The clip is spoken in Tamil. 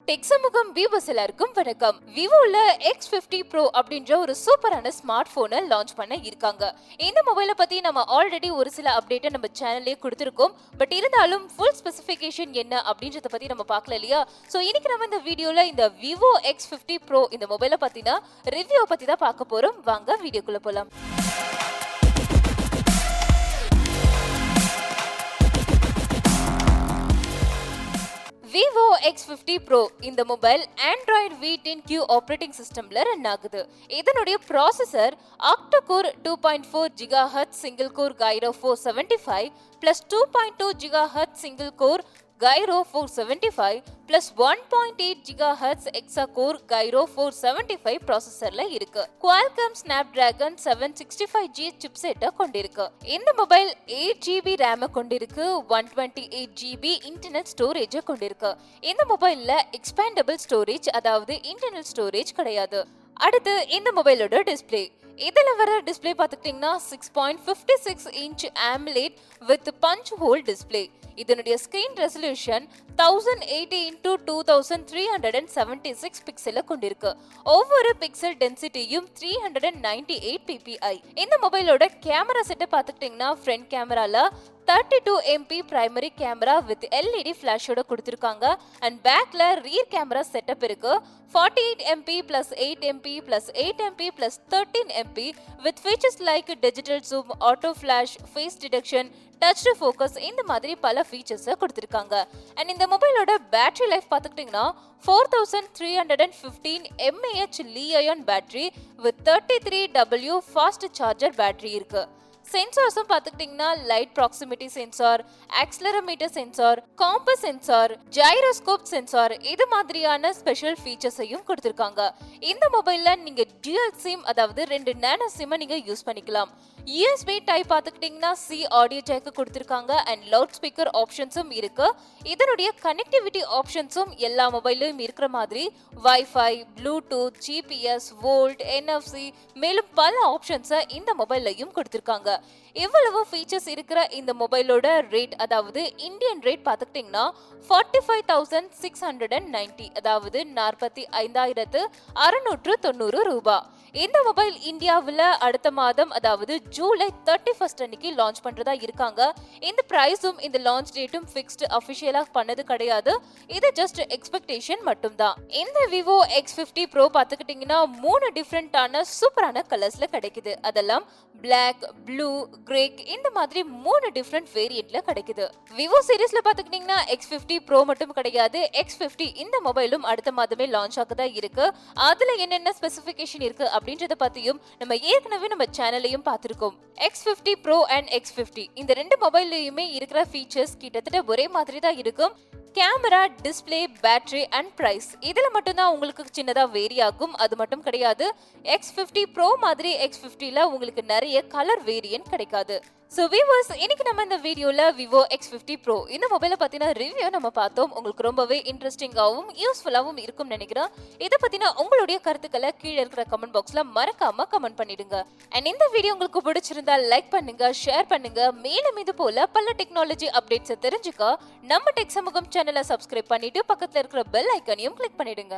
டெக் சமூகம் வியூவர்ஸ் எல்லாருக்கும் வணக்கம். விவோல X50 Pro அப்படின்ற ஒரு சூப்பரான ஸ்மார்ட் போனை லான்ச் பண்ண இருக்காங்க. இந்த மொபைலை பத்தி நம்ம ஆல்ரெடி ஒரு சில அப்டேட்டை நம்ம சேனல்லே கொடுத்திருக்கோம். பட் இருந்தாலும் ஃபுல் ஸ்பெசிஃபிகேஷன் என்ன அப்படின்றத பத்தி நம்ம பார்க்கல இல்லையா? ஸோ இன்னைக்கு நம்ம இந்த வீடியோல இந்த Vivo X50 Pro இந்த மொபைலை பத்தினா ரிவ்யூ பத்தி தான் பார்க்க போறோம். வாங்க வீடியோக்குள்ள போலாம். Vivo X50 Pro இந்த மொபைல் Android V10Q ஆப்பரேட்டிங் சிஸ்டம்ல ரன் ஆகுது. இதனுடைய processor Octa Core 2.4 GHz single core Kryo 475 plus 2.2 GHz single core Kryo 475 plus 1.8 GHz Hexa Core Kryo 475 ப்ராசஸர்ல இருக்கு. Qualcomm Snapdragon 765G Chipset கொண்டிருக்கு. இந்த மொபைல் 8GB RAM கொண்டிருக்கு, 128GB இன்டர்னல் ஸ்டோரேஜ் கொண்டிருக்கு. இந்த மொபைல்ல எக்ஸ்பேண்டபிள் ஸ்டோரேஜ் அதாவது இன்டர்னல் ஸ்டோரேஜ் கிடையாது. அடுத்து இந்த மொபைலோட டிஸ்ப்ளே. இதுல வர டிஸ்ப்ளே பார்த்துக்கிட்டீங்கன்னா 6.56 inch AMOLED with punch hole display. இதனுடைய ஸ்கிரீன் ரெசல்யூஷன் 1080 into 2376 பிக்சலை கொண்டிருக்கு. ஒவ்வொரு பிக்சல் டென்சிட்டியும் 398 ppi. இந்த மொபைலோட கேமரா செட்டப் பார்த்துக்கிட்டீங்கன்னா ஃப்ரண்ட் கேமரால 32 MP primary camera with LED ஃபிளாஷோட கொடுத்திருக்காங்க. அண்ட் பேக்ல ரியர் கேமரா செட்டப் இருக்கு. 48 MP plus 8 MP plus 8 MP plus 13 MP with features like digital zoom, auto flash, face detection, touch to focus இந்த மாதிரி பல ஃபீச்சர்ஸை கொடுத்திருக்காங்க. அண்ட் இந்த மொபைலோட பேட்டரி லைஃப் பார்த்துக்கிட்டிங்கன்னா 4315 mAh Li ion battery with 33W fast charger battery இருக்கு. சென்சார்ஸும் பார்த்துக்கிட்டிங்கன்னா light proximity sensor, accelerometer sensor, compass sensor, gyroscope sensor இது மாதிரியான ஸ்பெஷல் ஃபீச்சர்ஸையும் கொடுத்திருக்காங்க. இந்த மொபைல்ல நீங்க டியூயல் சிம் அதாவது 2 நேனோ சிம்மை நீங்க யூஸ் பண்ணிக்கலாம். USB டைப் பார்த்துக்கிட்டிங்கன்னா C ஆடியோ ஜாக் கொடுத்திருக்காங்க அண்ட் லவுட் ஸ்பீக்கர் ஆப்ஷன்ஸும் இருக்கு. இதனுடைய கனெக்டிவிட்டி ஆப்ஷன்ஸும் எல்லா மொபைல்லையும் இருக்கிற மாதிரி WiFi, Bluetooth, GPS, Volte, NFC மேலும் பல ஆப்ஷன்ஸை இந்த மொபைல்லையும் கொடுத்திருக்காங்க. இவ்வளவு ஃபீச்சர்ஸ் இருக்கிற இந்த மொபைலோட ரேட் அதாவது இந்தியன் ரேட் பார்த்துக்கிட்டிங்கன்னா 45,690 அதாவது 45,690 ரூபாய். இந்த மொபைல் இந்தியாவில் அடுத்த மாதம் அதாவது ஜூலை 31 அன்னைக்கு லான்ச் பண்றதா இருக்காங்க. இந்த பிரைஸும் இந்த லான்ச் டேட்டும் ஃபிக்ஸ்டு அஃபிஷியலா பண்ணது கிடையாது. இது ஜஸ்ட் எக்ஸ்பெக்டேஷன் மட்டும்தான். இந்த Vivo X50 Pro பார்த்துக்கிட்டிங்கன்னா 3 டிஃப்ரெண்டான சூப்பரான கலர்ஸ்ல கிடைக்குது. அதெல்லாம் பிளாக், ப்ளூ, கிரே இந்த மாதிரி 3 டிஃப்ரெண்ட் வேரியன்ட்ல கிடைக்குது. Vivo சீரிஸ்ல பார்த்துக்கிட்டிங்கன்னா X50 Pro மட்டும் கிடையாது, X50 இந்த மொபைலும் அடுத்த மாதமே லான்ச் ஆகதா இருக்கு. அதுல என்னென்ன ஸ்பெசிஃபிகேஷன் இருக்கு அப்படின்றத பத்தியும் நம்ம ஏற்கனவே நம்ம சேனல்லையும் பார்த்திருக்கோம். X50 Pro and X50 இந்த 2 மொபைல்லையுமே இருக்கிற ஃபீச்சர்ஸ் கிட்டத்தட்ட ஒரே மாதிரி தான் இருக்கும். Camera, display, battery and price இதுல மட்டும்தான் உங்களுக்கு சின்னதா வேரி ஆகும். அது மட்டும் கிடையாது, X50 Pro மாதிரி X50ல உங்களுக்கு நிறைய கலர் வேரியன்ட் கிடைக்காது. ஸோ வியூவர்ஸ், இன்னைக்கு நம்ம இந்த வீடியோல Vivo X50 Pro இந்த மொபைலை பத்தின ரிவ்யூ நம்ம பார்த்தோம். உங்களுக்கு ரொம்பவே இன்ட்ரெஸ்டிங்காகவும் யூஸ்ஃபுல்லாகவும் இருக்கும் நினைக்கிறேன். இதை பத்தின உங்களுடைய கருத்துக்களை கீழே இருக்கிற கமெண்ட் பாக்ஸ்ல மறக்காம கமெண்ட் பண்ணிடுங்க. அண்ட் இந்த வீடியோ உங்களுக்கு பிடிச்சிருந்தா லைக் பண்ணுங்க, ஷேர் பண்ணுங்க. மேலும் இது போல பல டெக்னாலஜி அப்டேட்ஸை தெரிஞ்சுக்க நம்ம டெக் சமூகம் சேனலை சப்ஸ்கிரைப் பண்ணிட்டு பக்கத்துல இருக்கிற பெல் ஐக்கானையும் கிளிக் பண்ணிடுங்க.